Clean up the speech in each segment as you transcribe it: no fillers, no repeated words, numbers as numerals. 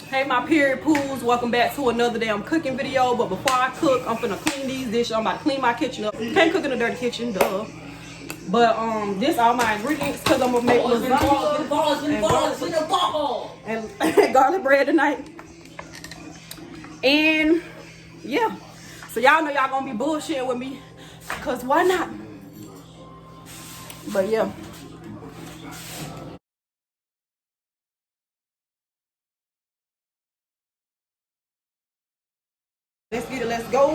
Hey my period pools, welcome back to another damn cooking video. But before I cook, I'm finna clean these dishes. I'm about to clean my kitchen up. Can't cook in a dirty kitchen, duh. But this all my ingredients because I'm gonna make lasagna and garlic bread tonight. And yeah, so y'all know y'all gonna be bullshitting with me, cause why not? But yeah. Let's get it, let's go.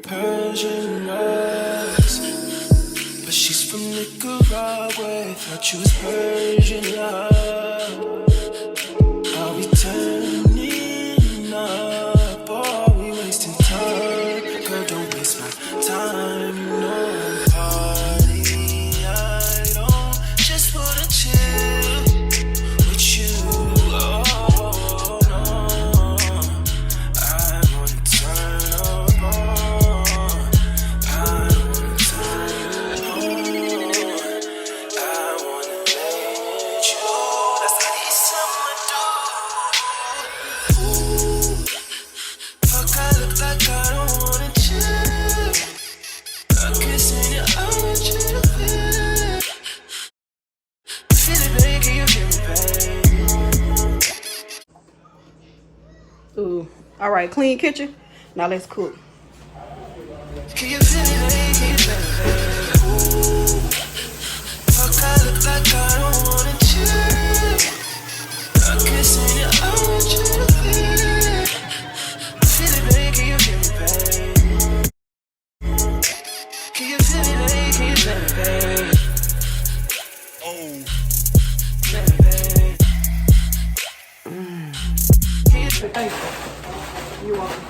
Persian eyes, but she's from Nicaragua. Thought you was Persian love. Are we turning up? Or are we wasting time? Girl, don't waste my time. No party. I don't just wanna chill with you. Oh no, I wanna turn up on. I wanna turn on. I wanna let you. That's what he's summer do. Ooh, fuck, I look like I don't wanna chill. I'm kissing you, I want you to feel. Feel it, baby, can you feel me, babe? Ooh. All right, clean kitchen. Now let's cook. Can you feel it, baby, can you feel me, babe? Ooh, fuck, I look like I don't wanna chill. I'm kissing you, I want you to feel. Feel it, baby, can you feel me, babe? Can you feel me, babe, can you feel me, babe? Oh, feel me, babe. Thank you. You're welcome.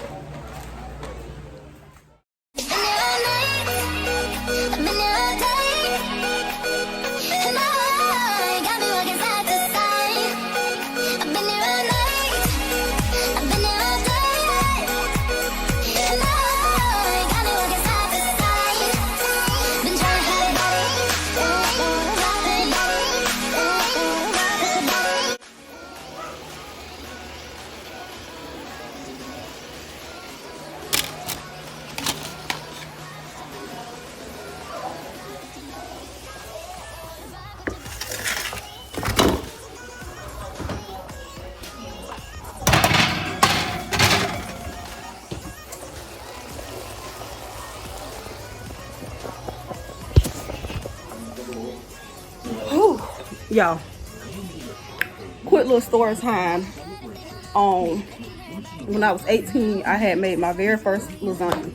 Y'all, quick little story time. When I was 18, I had made my very first lasagna.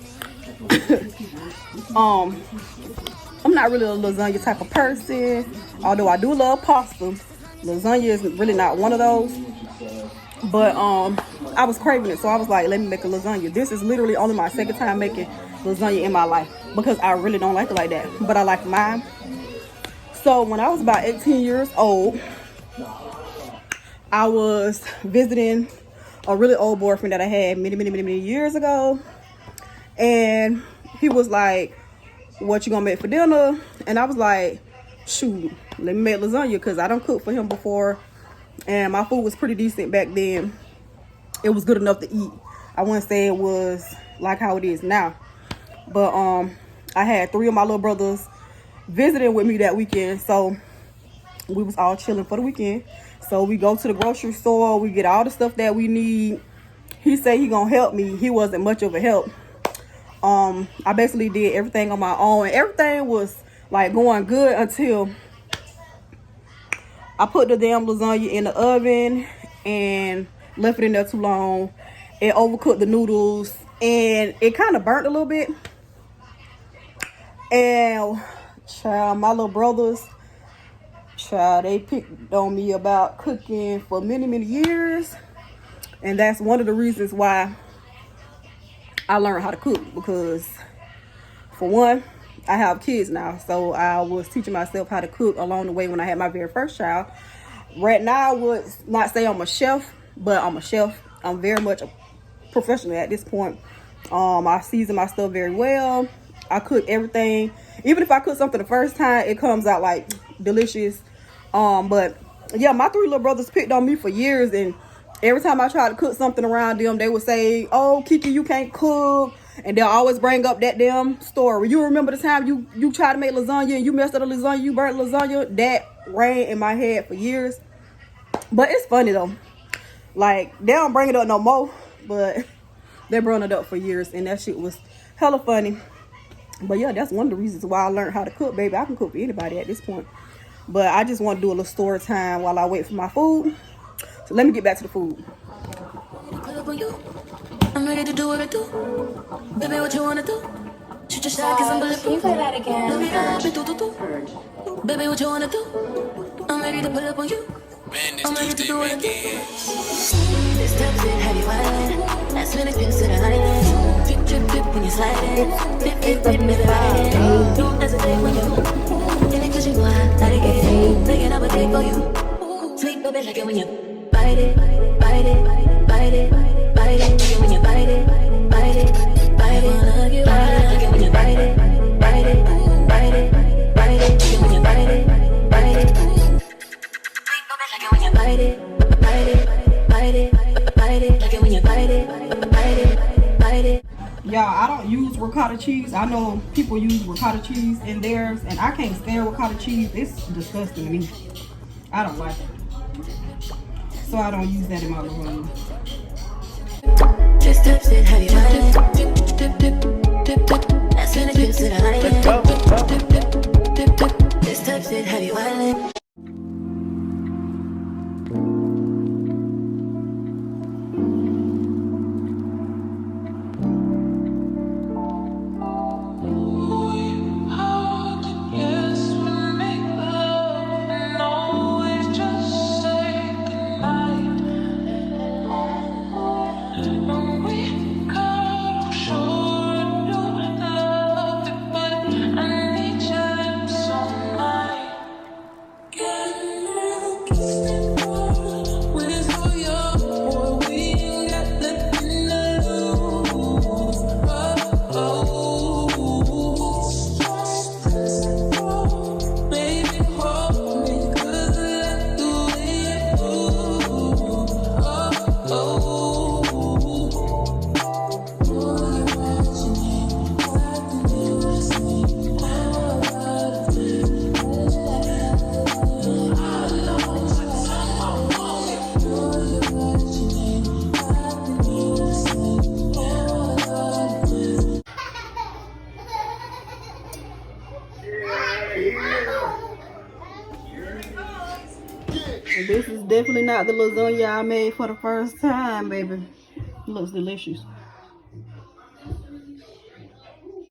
I'm not really a lasagna type of person, although I do love pasta. Lasagna is really not one of those. But I was craving it, so I was like, let me make a lasagna. This is literally only my second time making lasagna in my life because I really don't like it like that, but I like mine. So when I was about 18 years old, I was visiting a really old boyfriend that I had many years ago. And he was like, what you gonna make for dinner? And I was like, shoot, let me make lasagna because I don't cook for him before. And my food was pretty decent back then. It was good enough to eat. I wouldn't say it was like how it is now. But I had 3 of my little brothers visiting with me that weekend, so we was all chilling for the weekend. So we go to the grocery store, we get all the stuff that we need. He said he gonna help me. He wasn't much of a help. I basically did everything on my own, and everything was like going good until I put the damn lasagna in the oven and left it in there too long. It overcooked the noodles and it kind of burnt a little bit. And child, my little brothers, child, they picked on me about cooking for many years. And that's one of the reasons why I learned how to cook, because for one, I have kids now, so I was teaching myself how to cook along the way when I had my very first child. Right now, I would not say I'm a chef, but I'm a chef. I'm very much a professional at this point. I season my stuff very well. I cook everything. Even if I cook something the first time, it comes out like delicious. But yeah, my 3 little brothers picked on me for years, and every time I try to cook something around them, they would say, "Oh, Kiki, you can't cook." And they'll always bring up that damn story. You remember the time you tried to make lasagna and you messed up the lasagna, you burnt lasagna? That rang in my head for years. But it's funny though. Like, they don't bring it up no more, but they brought it up for years, and that shit was hella funny. But yeah, that's one of the reasons why I learned how to cook, baby. I can cook for anybody at this point. But I just want to do a little story time while I wait for my food. So let me get back to the food. I'm ready to do what I do. Baby, what you wanna do? Shoot your shot, cause I'm bulletproof. Can you play that again? Baby, what you wanna do? I'm ready to pull up on you. I'm ready to do what I do. This type shit have you wildin'. Last minute trips to the island. Drip, drip, drip when you sliding. Dip, dip, dip, baby, riding. Don't hesitate when you in it cause you know how to get it. Making up a day for you. Sweet baby, like it when you bite it, bite it, bite it, bite it. Like it when you bite it, bite it, bite it. Like it when you bite it, bite it, bite it, bite it. Like it when you bite it, bite it. Sweet baby, like it when you bite it, bite it, bite it, bite it. Like it when you bite it, bite it, bite it. Y'all, I don't use ricotta cheese. I know people use ricotta cheese in theirs, and I can't stand ricotta cheese. It's disgusting to me. I don't like it. So I don't use that in my lasagna. Just tips it, have you wildin'? Dip, dip, dip, dip, dip. That's when it drips to the island. Dip, dip, dip, dip. Just tips it, have you wildin'? This is definitely not the lasagna I made for the first time, baby. It looks delicious.